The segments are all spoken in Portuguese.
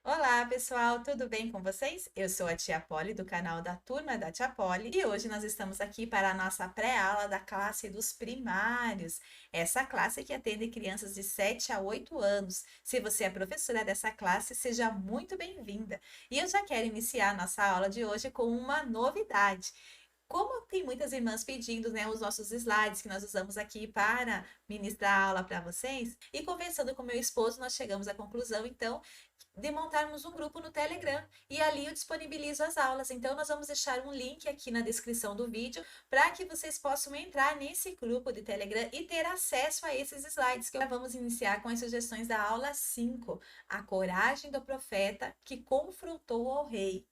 Olá, pessoal, tudo bem com vocês? Eu sou a Tia Polly, do canal da Turma da Tia Polly, e hoje nós estamos aqui para a nossa pré-aula da classe dos primários. Essa classe que atende crianças de 7 a 8 anos. Se você é professora dessa classe, seja muito bem-vinda. E eu já quero iniciar a nossa aula de hoje com uma novidade. Como tem muitas irmãs pedindo, né, os nossos slides que nós usamos aqui para ministrar a aula para vocês, e conversando com meu esposo, nós chegamos à conclusão, então, de montarmos um grupo no Telegram e ali eu disponibilizo as aulas. Então, nós vamos deixar um link aqui na descrição do vídeo para que vocês possam entrar nesse grupo de Telegram e ter acesso a esses slides. Que vamos iniciar com as sugestões da aula 5, a coragem do profeta que confrontou o rei.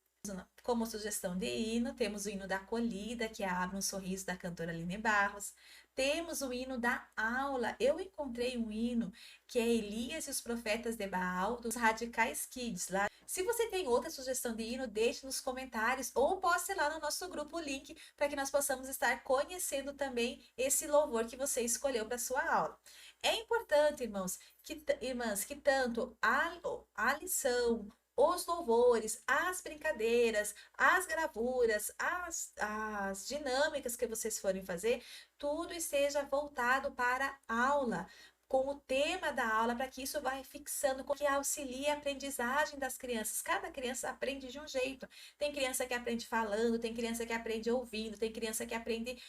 Como sugestão de hino, temos o hino da acolhida, que é Abra um Sorriso, da cantora Aline Barros. Temos o hino da aula. Eu encontrei um hino que é Elias e os Profetas de Baal, dos Radicais Kids. Lá. Se você tem outra sugestão de hino, deixe nos comentários ou poste lá no nosso grupo o link para que nós possamos estar conhecendo também esse louvor que você escolheu para sua aula. É importante, irmãs, que tanto a lição, os louvores, as brincadeiras, as gravuras, as dinâmicas que vocês forem fazer, tudo esteja voltado para a aula, com o tema da aula, para que isso vá fixando, que auxilie a aprendizagem das crianças. Cada criança aprende de um jeito. Tem criança que aprende falando, tem criança que aprende ouvindo, tem criança que aprende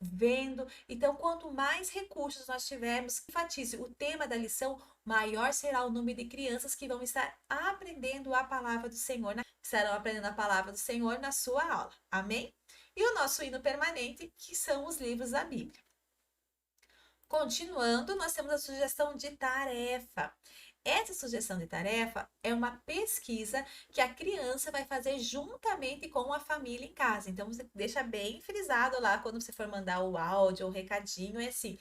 vendo. Então, quanto mais recursos nós tivermos, enfatize o tema da lição, maior será o número de crianças que vão estar aprendendo a palavra do Senhor, estarão aprendendo a palavra do Senhor na sua aula. Amém? E o nosso hino permanente, que são os livros da Bíblia. Continuando, nós temos a sugestão de tarefa. Essa sugestão de tarefa é uma pesquisa que a criança vai fazer juntamente com a família em casa. Então, você deixa bem frisado lá quando você for mandar o áudio ou o recadinho, é assim: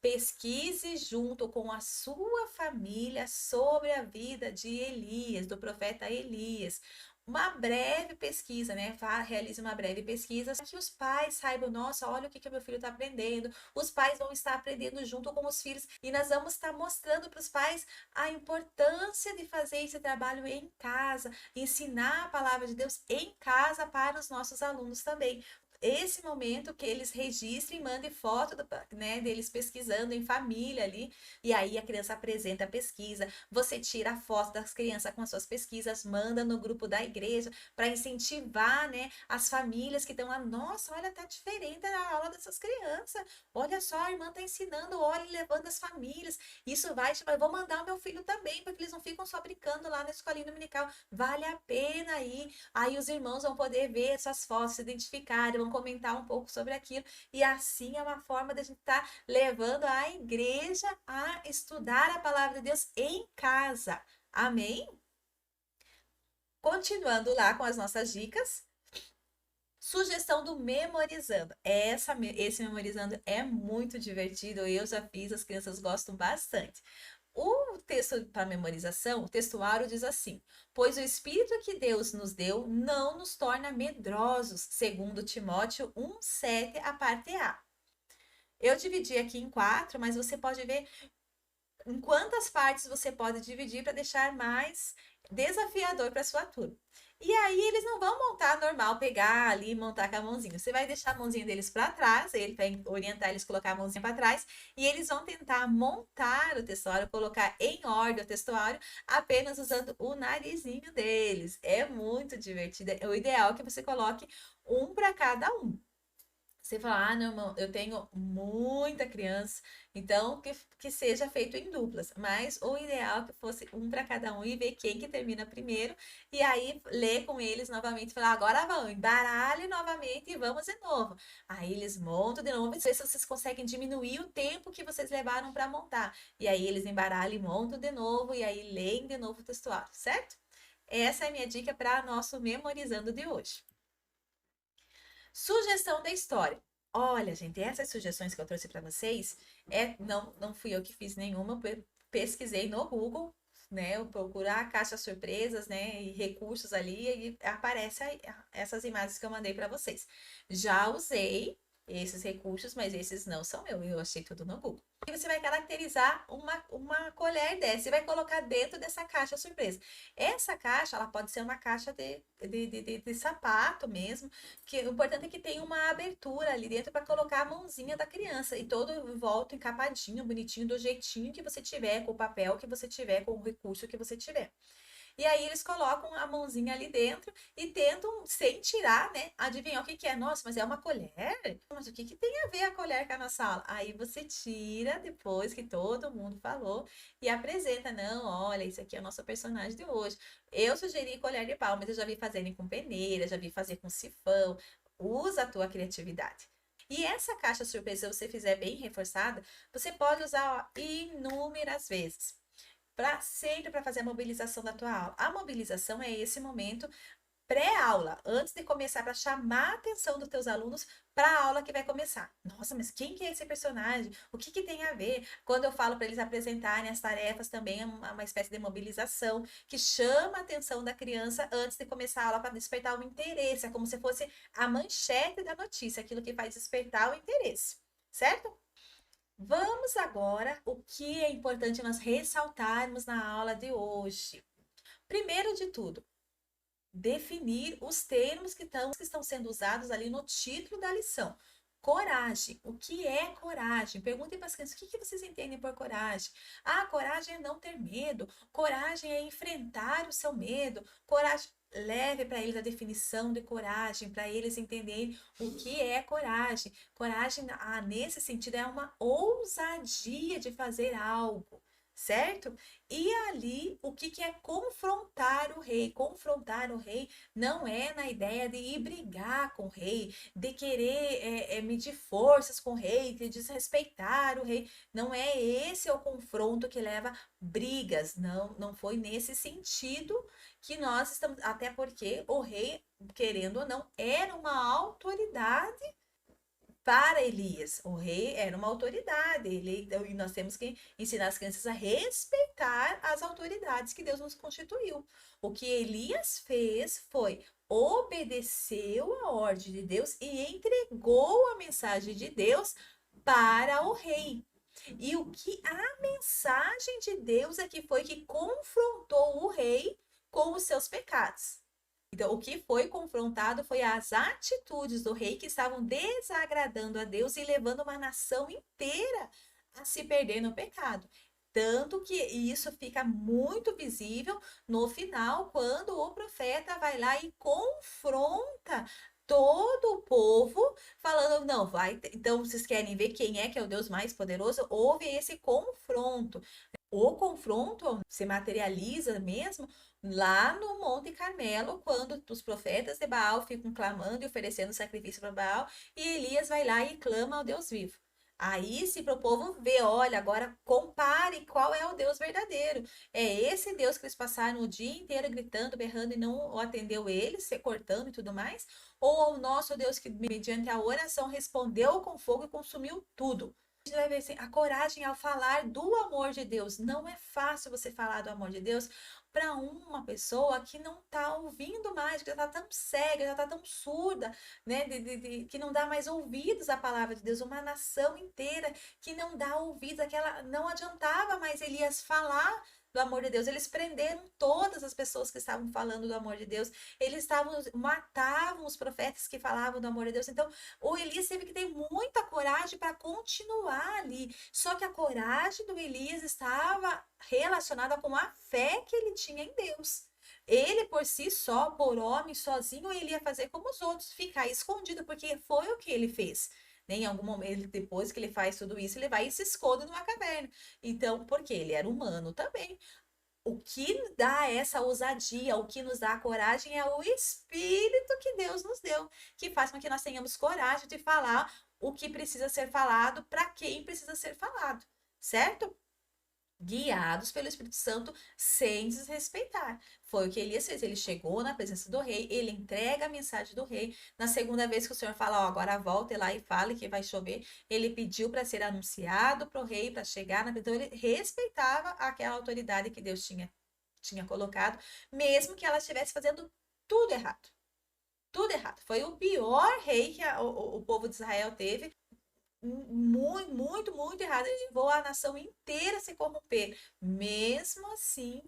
pesquise junto com a sua família sobre a vida de Elias, do profeta Elias. Uma breve pesquisa, né? Realize uma breve pesquisa para que os pais saibam, nossa, olha o que meu filho está aprendendo. Os pais vão estar aprendendo junto com os filhos e nós vamos estar mostrando para os pais a importância de fazer esse trabalho em casa, ensinar a palavra de Deus em casa para os nossos alunos também. Esse momento que eles registrem, mandem foto deles pesquisando em família ali, e aí a criança apresenta a pesquisa, você tira a foto das crianças com as suas pesquisas, manda no grupo da igreja para incentivar, né, as famílias que estão lá. Nossa, olha, tá diferente a aula dessas crianças. Olha só, a irmã tá ensinando, olha, levando as famílias. Isso vai, eu vou mandar o meu filho também, porque eles não ficam só brincando lá na escolinha dominical. Vale a pena ir. Aí os irmãos vão poder ver essas fotos, se identificarem, vão comentar um pouco sobre aquilo, e assim é uma forma de a gente estar levando a igreja a estudar a palavra de Deus em casa. Amém? Continuando lá com as nossas dicas, sugestão do memorizando. Esse memorizando é muito divertido, eu já fiz, as crianças gostam bastante. O texto para memorização, o textuário diz assim: pois o Espírito que Deus nos deu não nos torna medrosos, segundo Timóteo 1,7, a parte A. Eu dividi aqui em 4, mas você pode ver em quantas partes você pode dividir para deixar mais desafiador para sua turma. E aí eles não vão montar normal, pegar ali e montar com a mãozinha. Você vai deixar a mãozinha deles para trás, ele vai orientar eles a colocar a mãozinha para trás, e eles vão tentar montar o textuário, colocar em ordem o textuário, apenas usando o narizinho deles. É muito divertido. O ideal é que você coloque um para cada um. Você fala, ah, não, irmão, eu tenho muita criança, então que seja feito em duplas. Mas o ideal é que fosse um para cada um e ver quem que termina primeiro. E aí ler com eles novamente, falar, agora vamos, embaralhe novamente e vamos de novo. Aí eles montam de novo, ver se vocês conseguem diminuir o tempo que vocês levaram para montar. E aí eles embaralham e montam de novo, e aí leem de novo o textuário, certo? Essa é a minha dica para nosso memorizando de hoje. Sugestão da história. Olha, gente, essas sugestões que eu trouxe para vocês, não fui eu que fiz nenhuma, eu pesquisei no Google, né? Eu procurar caixa surpresas, né? E recursos ali, e aparece essas imagens que eu mandei para vocês. Já usei, esses recursos, mas esses não são meus, eu achei tudo no Google. E você vai caracterizar uma colher dessa e vai colocar dentro dessa caixa surpresa. Essa caixa, ela pode ser uma caixa de sapato mesmo, que o importante é que tenha uma abertura ali dentro para colocar a mãozinha da criança e todo em volta encapadinho, bonitinho, do jeitinho que você tiver, com o papel que você tiver, com o recurso que você tiver. E aí eles colocam a mãozinha ali dentro e tentam, sem tirar, né, adivinhar o que que é. Nossa, mas é uma colher? Mas o que que tem a ver a colher com a nossa aula? Aí você tira depois que todo mundo falou e apresenta. Não, olha, isso aqui é o nosso personagem de hoje. Eu sugeri colher de pau, mas eu já vi fazerem com peneira, já vi fazer com sifão. Usa a tua criatividade. E essa caixa surpresa, se você fizer bem reforçada, você pode usar ó, inúmeras vezes sempre para fazer a mobilização da tua aula. A mobilização é esse momento pré-aula, antes de começar, para chamar a atenção dos teus alunos para a aula que vai começar. Nossa, mas quem que é esse personagem? O que que tem a ver? Quando eu falo para eles apresentarem as tarefas, também é uma espécie de mobilização que chama a atenção da criança antes de começar a aula para despertar o interesse. É como se fosse a manchete da notícia, aquilo que faz despertar o interesse, certo? Vamos agora o que é importante nós ressaltarmos na aula de hoje. Primeiro de tudo, definir os termos que estão sendo usados ali no título da lição. Coragem. O que é coragem? Perguntem para as crianças, o que vocês entendem por coragem? Ah, coragem é não ter medo. Coragem é enfrentar o seu medo. Coragem. Leve para eles a definição de coragem, para eles entenderem o que é coragem. Coragem, nesse sentido, é uma ousadia de fazer algo, certo? E ali, o que é confrontar o rei? Confrontar o rei não é na ideia de ir brigar com o rei, de querer medir forças com o rei, de desrespeitar o rei. Não é esse o confronto que leva brigas. Não, não foi nesse sentido que nós estamos. Até porque o rei, querendo ou não, era uma autoridade para Elias. O rei era uma autoridade, e nós temos que ensinar as crianças a respeitar as autoridades que Deus nos constituiu. O que Elias fez foi obedeceu a ordem de Deus e entregou a mensagem de Deus para o rei. E o que a mensagem de Deus é que foi que confrontou o rei com os seus pecados. Então, o que foi confrontado foi as atitudes do rei que estavam desagradando a Deus e levando uma nação inteira a se perder no pecado. Tanto que isso fica muito visível no final, quando o profeta vai lá e confronta todo o povo, falando: não, vai, então vocês querem ver quem é que é o Deus mais poderoso? Houve esse confronto. O confronto se materializa mesmo lá no Monte Carmelo, quando os profetas de Baal ficam clamando e oferecendo sacrifício para Baal, e Elias vai lá e clama ao Deus vivo. Aí, se para o povo ver, olha, agora compare qual é o Deus verdadeiro. É esse Deus que eles passaram o dia inteiro gritando, berrando e não atendeu eles, se cortando e tudo mais? Ou o nosso Deus que, mediante a oração, respondeu com fogo e consumiu tudo? A gente vai ver assim, a coragem ao falar do amor de Deus. Não é fácil você falar do amor de Deus para uma pessoa que não está ouvindo mais, que já está tão cega, já está tão surda, né? Que não dá mais ouvidos à palavra de Deus. Uma nação inteira que não dá ouvidos, aquela não adiantava mais Elias falar do amor de Deus. Eles prenderam todas as pessoas que estavam falando do amor de Deus. Eles matavam os profetas que falavam do amor de Deus. Então, o Elias teve que ter muita coragem para continuar ali. Só que a coragem do Elias estava relacionada com a fé que ele tinha em Deus. Ele por si só, por homem, sozinho, ele ia fazer como os outros, ficar escondido, porque foi o que ele fez. Em algum momento, depois que ele faz tudo isso, ele vai e se esconde numa caverna. Então, porque ele era humano também. O que dá essa ousadia, o que nos dá a coragem é o Espírito que Deus nos deu, que faz com que nós tenhamos coragem de falar o que precisa ser falado para quem precisa ser falado, certo? Guiados pelo Espírito Santo sem desrespeitar. Foi o que Elias fez. Ele chegou na presença do rei, ele entrega a mensagem do rei. Na segunda vez que o Senhor fala, ó, agora volte lá e fale que vai chover, ele pediu para ser anunciado para o rei, para chegar na. Então, ele respeitava aquela autoridade que Deus tinha colocado, mesmo que ela estivesse fazendo tudo errado. tudo errado. Foi o pior rei que o povo de Israel teve. Muito, muito, muito errado. Ele levou a nação inteira a se corromper. Mesmo assim,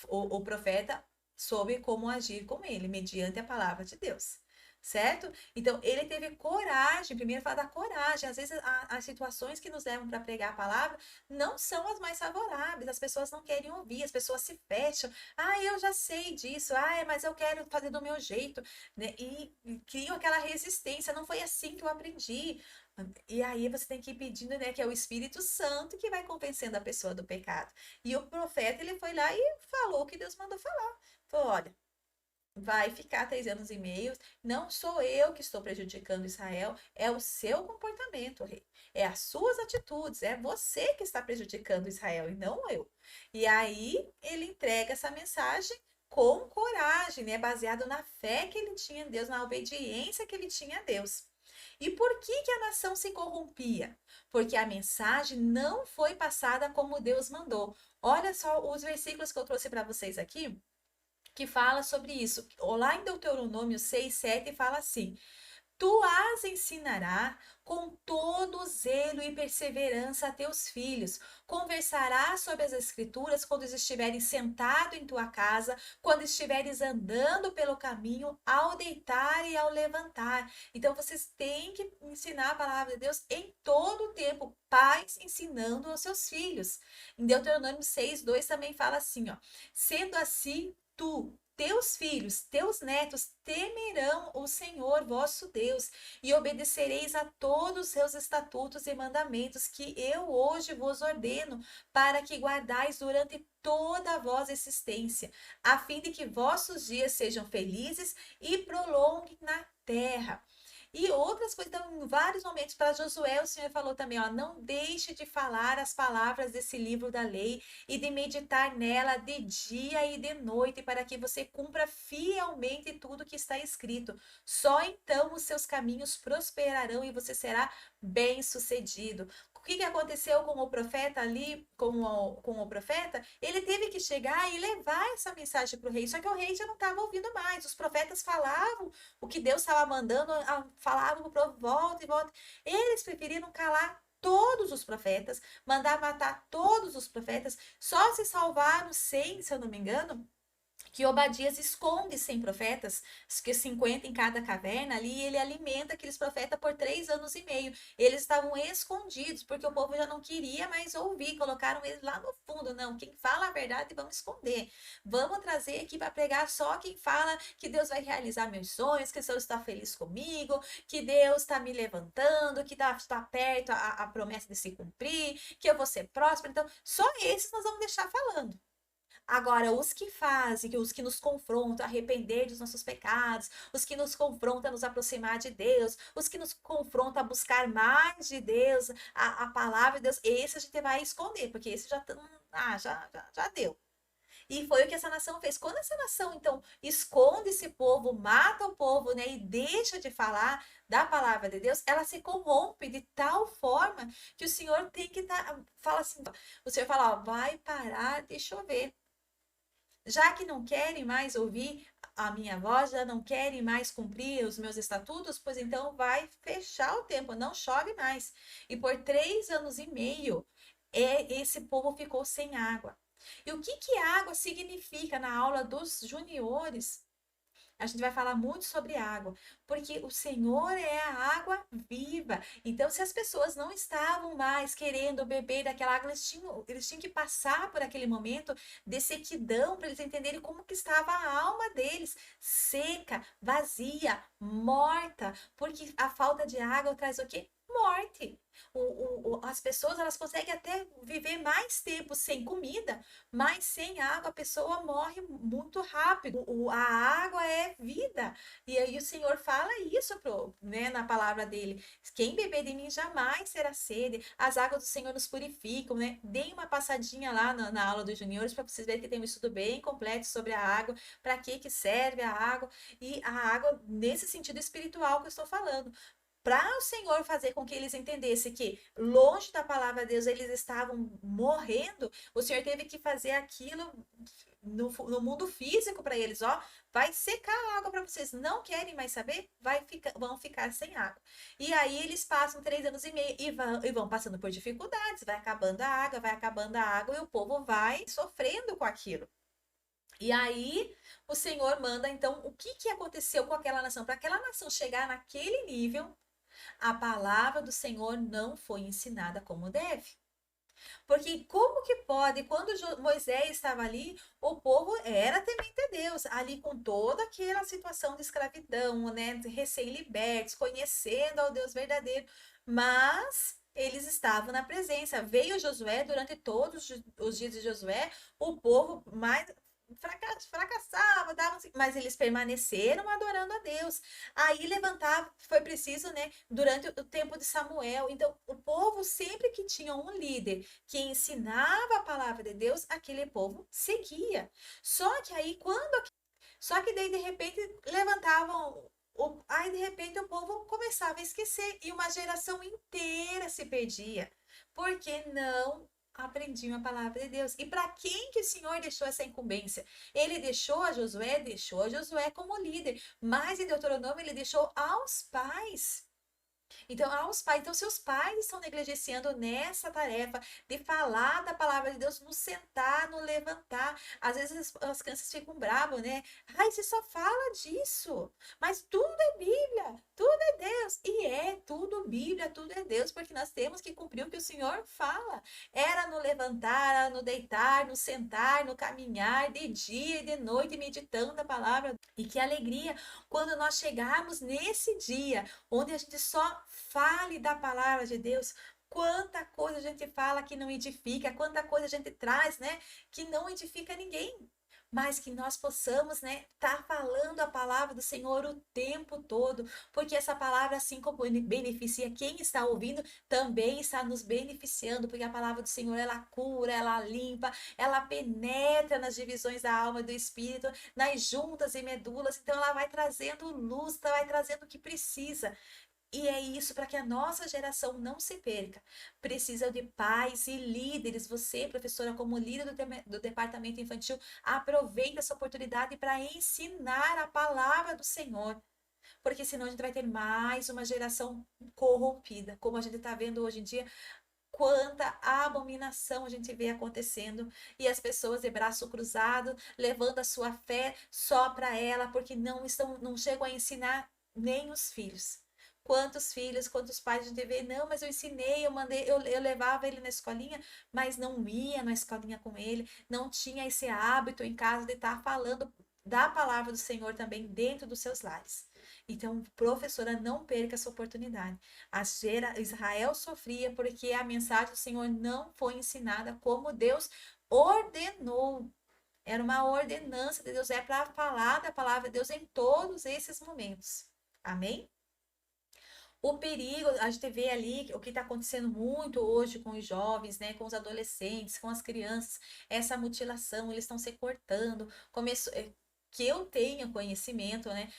o profeta soube como agir com ele, mediante a palavra de Deus. Certo? Então, ele teve coragem, primeiro fala da coragem. Às vezes, as situações que nos levam para pregar a palavra não são as mais favoráveis. As pessoas não querem ouvir, as pessoas se fecham. Ah, eu já sei disso. Ah, mas eu quero fazer do meu jeito. Né? E criam aquela resistência. Não foi assim que eu aprendi. E aí você tem que ir pedindo, né, que é o Espírito Santo que vai convencendo a pessoa do pecado. E o profeta, ele foi lá e falou o que Deus mandou falar. Falou, olha, vai ficar 3 anos e meio. Não sou eu que estou prejudicando Israel, é o seu comportamento, rei. É as suas atitudes, é você que está prejudicando Israel e não eu. E aí ele entrega essa mensagem com coragem, né? Baseado na fé que ele tinha em Deus, na obediência que ele tinha a Deus. E por que a nação se corrompia? Porque a mensagem não foi passada como Deus mandou. Olha só os versículos que eu trouxe para vocês aqui, que fala sobre isso. Lá em Deuteronômio 6:7 fala assim: Tu as ensinarás com todo zelo e perseverança a teus filhos. Conversarás sobre as Escrituras quando estiveres sentado em tua casa, quando estiveres andando pelo caminho, ao deitar e ao levantar. Então, vocês têm que ensinar a palavra de Deus em todo o tempo. Pais ensinando aos seus filhos. Em Deuteronômio 6:2 também fala assim, ó. Sendo assim, teus filhos, teus netos temerão o Senhor vosso Deus e obedecereis a todos os seus estatutos e mandamentos que eu hoje vos ordeno, para que guardais durante toda a vossa existência, a fim de que vossos dias sejam felizes e prolonguem na terra. E outras coisas, então, em vários momentos, para Josué, o Senhor falou também, ó, não deixe de falar as palavras desse livro da lei e de meditar nela de dia e de noite, para que você cumpra fielmente tudo que está escrito. Só então os seus caminhos prosperarão e você será bem-sucedido. O que aconteceu com o profeta ali, com o profeta? Ele teve que chegar e levar essa mensagem para o rei, só que o rei já não estava ouvindo mais. Os profetas falavam o que Deus estava mandando, falavam para o povo, volta e volta. Eles preferiram calar todos os profetas, mandar matar todos os profetas, só se salvaram 100, se eu não me engano, que Obadias esconde 100 profetas, que 50 em cada caverna ali, e ele alimenta aqueles profetas por 3 anos e meio. Eles estavam escondidos, porque o povo já não queria mais ouvir, colocaram eles lá no fundo. Não, quem fala a verdade vamos esconder. Vamos trazer aqui para pregar só quem fala que Deus vai realizar meus sonhos, que Deus está feliz comigo, que Deus está me levantando, que está perto a promessa de se cumprir, que eu vou ser próspero. Então, só esses nós vamos deixar falando. Agora, os que fazem, os que nos confrontam a arrepender dos nossos pecados, os que nos confrontam a nos aproximar de Deus, os que nos confrontam a buscar mais de Deus, a palavra de Deus, esse a gente vai esconder, porque esse já deu. E foi o que essa nação fez. Quando essa nação, então, esconde esse povo, mata o povo, né, e deixa de falar da palavra de Deus, ela se corrompe de tal forma que o Senhor tem que fala assim, o Senhor fala, ó, vai parar de chover. Já que não querem mais ouvir a minha voz, já não querem mais cumprir os meus estatutos, pois então vai fechar o tempo, não chove mais. E por 3 anos e meio, esse povo ficou sem água. E o que água significa na aula dos juniores? A gente vai falar muito sobre água, porque o Senhor é a água viva. Então, se as pessoas não estavam mais querendo beber daquela água, eles tinham que passar por aquele momento de sequidão para eles entenderem como que estava a alma deles, seca, vazia, morta, porque a falta de água traz o quê? Morte. As pessoas elas conseguem até viver mais tempo sem comida, mas sem água a pessoa morre muito rápido. A água é vida. E aí o Senhor fala isso né, na palavra dele. Quem beber de mim jamais será sede. As águas do Senhor nos purificam, né? Deem uma passadinha lá na aula dos juniores para vocês verem que tem um estudo bem completo sobre a água, para que serve a água e a água nesse sentido espiritual que eu estou falando. Para o Senhor fazer com que eles entendessem que, longe da palavra de Deus, eles estavam morrendo, o Senhor teve que fazer aquilo no mundo físico para eles, ó, vai secar a água para vocês. Não querem mais saber? Vão ficar sem água. E aí eles passam 3 anos e meio e vão passando por dificuldades, vai acabando a água e o povo vai sofrendo com aquilo. E aí o Senhor manda, então, o que que aconteceu com aquela nação? Para aquela nação chegar naquele nível, a palavra do Senhor não foi ensinada como deve. Porque como que pode, quando Moisés estava ali, o povo era temente a Deus, ali com toda aquela situação de escravidão, né, recém-libertos, conhecendo ao Deus verdadeiro, mas eles estavam na presença. Veio Josué durante todos os dias de Josué, o povo mais fracassava, mas eles permaneceram adorando a Deus. Aí levantava, foi preciso, né, durante o tempo de Samuel. Então, o povo sempre que tinha um líder que ensinava a palavra de Deus, aquele povo seguia. Só que aí só que daí de repente levantavam aí de repente o povo começava a esquecer e uma geração inteira se perdia, porque não aprendiam a palavra de Deus. E para quem que o Senhor deixou essa incumbência? Ele deixou a Josué como líder, mas em Deuteronômio ele deixou aos pais. Então, aos pais, então seus pais estão negligenciando nessa tarefa de falar da palavra de Deus, no sentar, no levantar. Às vezes as crianças ficam bravas, né? Ai, você só fala disso. Mas tudo é Bíblia, tudo é Deus. E é tudo Bíblia, tudo é Deus, porque nós temos que cumprir o que o Senhor fala. Era no levantar, era no deitar, no sentar, no caminhar, de dia e de noite, meditando a palavra. E que alegria quando nós chegarmos nesse dia onde a gente só fale da palavra de Deus. Quanta coisa a gente fala que não edifica, quanta coisa a gente traz, né, que não edifica ninguém. Mas que nós possamos, né, tá falando a palavra do Senhor o tempo todo, porque essa palavra, assim como beneficia quem está ouvindo, também está nos beneficiando, porque a palavra do Senhor, ela cura, ela limpa, ela penetra nas divisões da alma e do espírito, nas juntas e medulas, então ela vai trazendo luz, ela vai trazendo o que precisa. E é isso para que a nossa geração não se perca. Precisa de pais e líderes. Você, professora, como líder do departamento infantil, aproveite essa oportunidade para ensinar a palavra do Senhor. Porque senão a gente vai ter mais uma geração corrompida. Como a gente está vendo hoje em dia, quanta abominação a gente vê acontecendo. E as pessoas de braço cruzado, levando a sua fé só para ela, porque não chegam a ensinar nem os filhos. Quantos filhos, quantos pais a gente vê, não, mas eu ensinei, eu mandei, eu levava ele na escolinha, mas não ia na escolinha com ele, não tinha esse hábito em casa de estar falando da palavra do Senhor também dentro dos seus lares. Então, professora, não perca essa oportunidade. Israel sofria porque a mensagem do Senhor não foi ensinada como Deus ordenou. Era uma ordenança de Deus, é para falar da palavra de Deus em todos esses momentos. Amém? O perigo, a gente vê ali o que está acontecendo muito hoje com os jovens, né, com os adolescentes, com as crianças, essa mutilação, eles estão se cortando. Começou, que eu tenha conhecimento, né?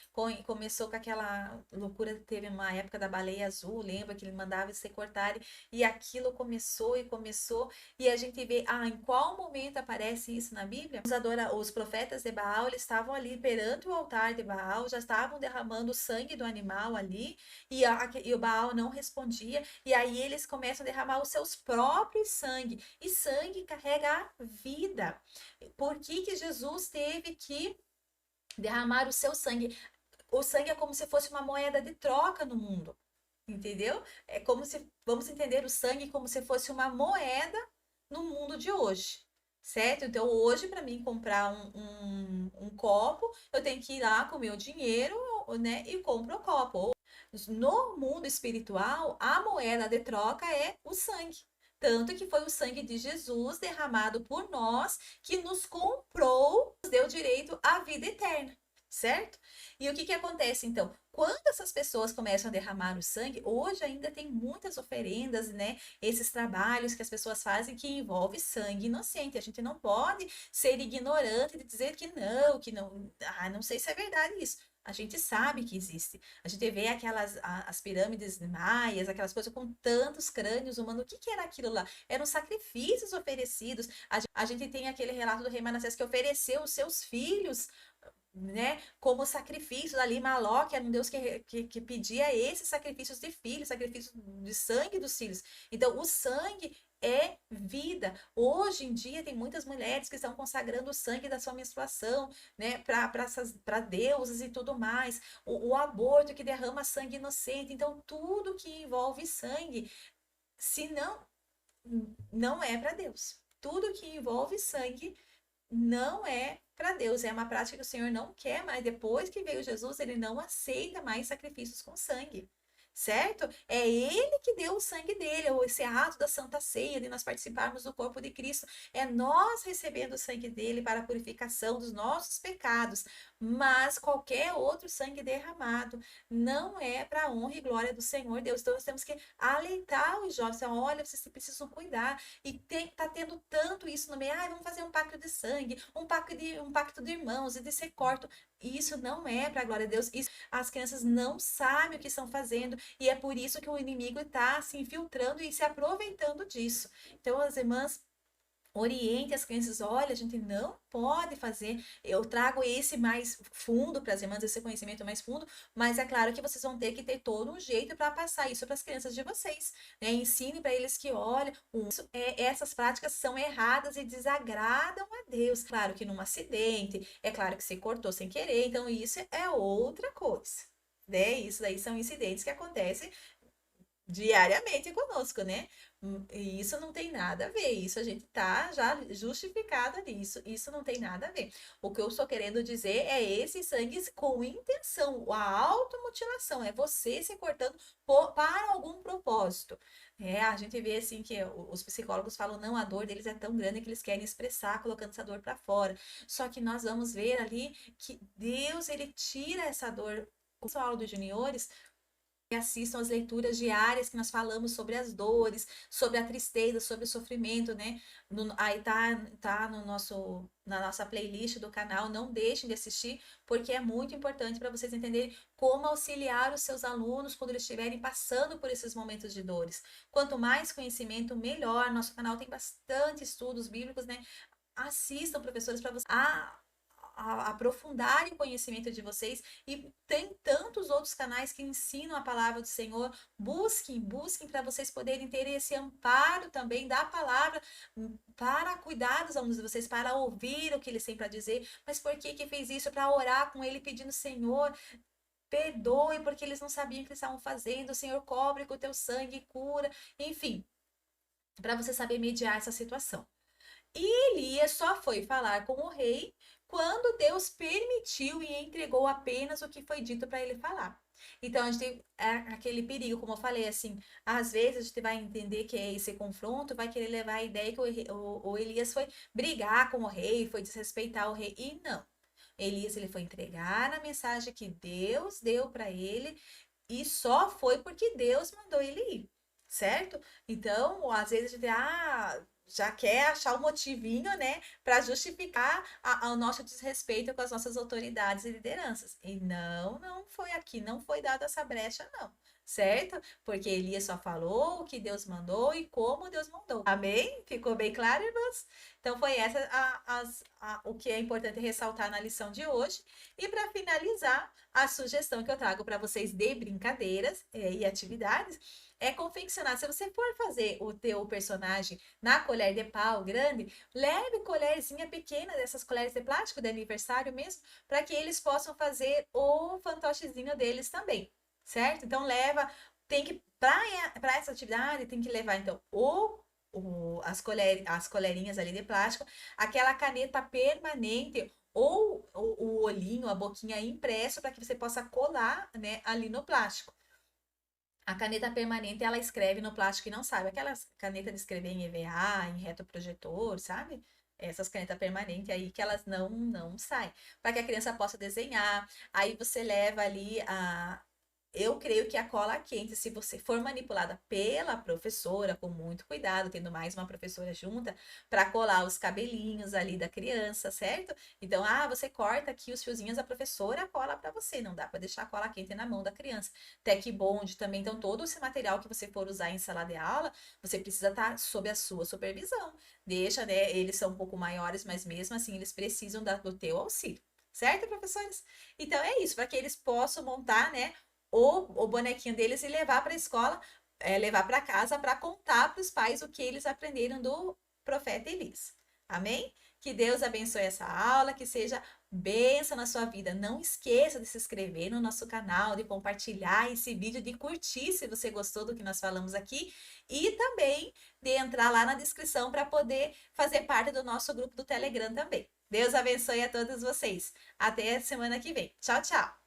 Começou com aquela loucura, teve uma época da baleia azul, lembra que ele mandava se cortarem, e aquilo começou e começou, e a gente vê, em qual momento aparece isso na Bíblia? Os profetas de Baal, eles estavam ali perante o altar de Baal, já estavam derramando o sangue do animal ali, e o Baal não respondia, e aí eles começam a derramar os seus próprios sangue, e sangue carrega a vida. Por que que Jesus teve que derramar o seu sangue? O sangue é como se fosse uma moeda de troca no mundo, entendeu? É como se, vamos entender o sangue como se fosse uma moeda no mundo de hoje, certo? Então, hoje, para mim comprar um copo, eu tenho que ir lá com o meu dinheiro, né, e compro o copo. No mundo espiritual, a moeda de troca é o sangue. Tanto que foi o sangue de Jesus derramado por nós que nos comprou, nos deu direito à vida eterna, certo? E o que que acontece então? Quando essas pessoas começam a derramar o sangue, hoje ainda tem muitas oferendas, né? Esses trabalhos que as pessoas fazem que envolve sangue inocente. A gente não pode ser ignorante de dizer que não, não sei se é verdade isso. A gente sabe que existe. A gente vê as pirâmides maias, aquelas coisas com tantos crânios humanos. O que que era aquilo lá? Eram sacrifícios oferecidos. A gente tem aquele relato do rei Manassés que ofereceu os seus filhos, né, como sacrifícios ali. Maloque era um deus que pedia esses sacrifícios de filhos, sacrifícios de sangue dos filhos. Então, o sangue é vida. Hoje em dia tem muitas mulheres que estão consagrando o sangue da sua menstruação, né, para deuses e tudo mais. O aborto que derrama sangue inocente. Então, tudo que envolve sangue, se não é para Deus. Tudo que envolve sangue não é para Deus, é uma prática que o Senhor não quer, mas depois que veio Jesus, ele não aceita mais sacrifícios com sangue. Certo? É ele que deu o sangue dele, ou esse ato da Santa Ceia, de nós participarmos do corpo de Cristo. É nós recebendo o sangue dele para a purificação dos nossos pecados. Mas qualquer outro sangue derramado não é para a honra e glória do Senhor Deus. Então nós temos que aleitar os jovens. Olha, vocês precisam cuidar. E tá tendo tanto isso no meio. Ah, vamos fazer um pacto de sangue, um pacto de irmãos e de ser corto. Isso não é para a glória de Deus. Isso, as crianças não sabem o que estão fazendo e é por isso que o inimigo está se infiltrando e se aproveitando disso. Então, as irmãs, oriente as crianças, olha, a gente não pode fazer. Eu trago esse mais fundo para as irmãs, esse conhecimento mais fundo, mas é claro que vocês vão ter que ter todo um jeito para passar isso para as crianças de vocês, né? Ensine para eles que, olha, essas práticas são erradas e desagradam a Deus. Claro que num acidente, é claro que se cortou sem querer, então isso é outra coisa, né? Isso daí são incidentes que acontecem diariamente conosco, né? E isso não tem nada a ver. Isso a gente tá já justificado nisso. Isso não tem nada a ver. O que eu estou querendo dizer é esse sangue com intenção, a automutilação, é você se cortando para algum propósito. É, a gente vê assim que os psicólogos falam, não, a dor deles é tão grande que eles querem expressar, colocando essa dor para fora. Só que nós vamos ver ali que Deus, ele tira essa dor. Com a aula dos juniores, assistam as leituras diárias que nós falamos sobre as dores, sobre a tristeza, sobre o sofrimento, né? Aí tá no na nossa playlist do canal, não deixem de assistir, porque é muito importante para vocês entenderem como auxiliar os seus alunos quando eles estiverem passando por esses momentos de dores. Quanto mais conhecimento, melhor. Nosso canal tem bastante estudos bíblicos, né? Assistam, professores, para vocês aprofundarem o conhecimento de vocês, e tem tantos outros canais que ensinam a palavra do Senhor. Busquem para vocês poderem ter esse amparo também da palavra para cuidar dos alunos de vocês, para ouvir o que eles têm para dizer. Mas por que que fez isso? Para orar com ele pedindo, Senhor, perdoe, porque eles não sabiam o que eles estavam fazendo. O Senhor cobre com o teu sangue e cura. Enfim, para você saber mediar essa situação. E Elias só foi falar com o rei quando Deus permitiu e entregou apenas o que foi dito para ele falar. Então, a gente tem aquele perigo, como eu falei, assim, às vezes a gente vai entender que esse confronto vai querer levar a ideia que o Elias foi brigar com o rei, foi desrespeitar o rei, e não. Elias, ele foi entregar a mensagem que Deus deu para ele, e só foi porque Deus mandou ele ir, certo? Então, às vezes a gente, já quer achar o motivinho, né, para justificar o nosso desrespeito com as nossas autoridades e lideranças. E não foi aqui, não foi dada essa brecha, não. Certo? Porque Elias só falou o que Deus mandou e como Deus mandou. Amém? Ficou bem claro, irmãos? Então, foi essa o que é importante ressaltar na lição de hoje. E para finalizar, a sugestão que eu trago para vocês de brincadeiras e atividades é confeccionar. Se você for fazer o teu personagem na colher de pau grande, leve colherzinha pequena, dessas colheres de plástico de aniversário mesmo, para que eles possam fazer o fantochezinho deles também, certo? Então leva, tem que para essa atividade tem que levar então as colherinhas ali de plástico, aquela caneta permanente ou o olhinho, a boquinha impresso para que você possa colar, né, ali no plástico. A caneta permanente, ela escreve no plástico e não sabe. Aquelas canetas de escrever em EVA, em retroprojetor, sabe? Essas canetas permanentes aí que elas não saem. Para que a criança possa desenhar. Aí você leva ali eu creio que a cola quente, se você for manipulada pela professora, com muito cuidado, tendo mais uma professora junta, para colar os cabelinhos ali da criança, certo? Então, você corta aqui os fiozinhos, a professora cola para você, não dá para deixar a cola quente na mão da criança. Tec Bond também, então todo esse material que você for usar em sala de aula, você precisa estar sob a sua supervisão. Deixa, né? Eles são um pouco maiores, mas mesmo assim eles precisam do teu auxílio. Certo, professores? Então é isso, para que eles possam montar, né, o bonequinho deles e levar para a escola, levar para casa para contar para os pais o que eles aprenderam do profeta Elias. Amém? Que Deus abençoe essa aula, que seja bênção na sua vida. Não esqueça de se inscrever no nosso canal, de compartilhar esse vídeo, de curtir se você gostou do que nós falamos aqui e também de entrar lá na descrição para poder fazer parte do nosso grupo do Telegram também. Deus abençoe a todos vocês. Até a semana que vem. Tchau, tchau.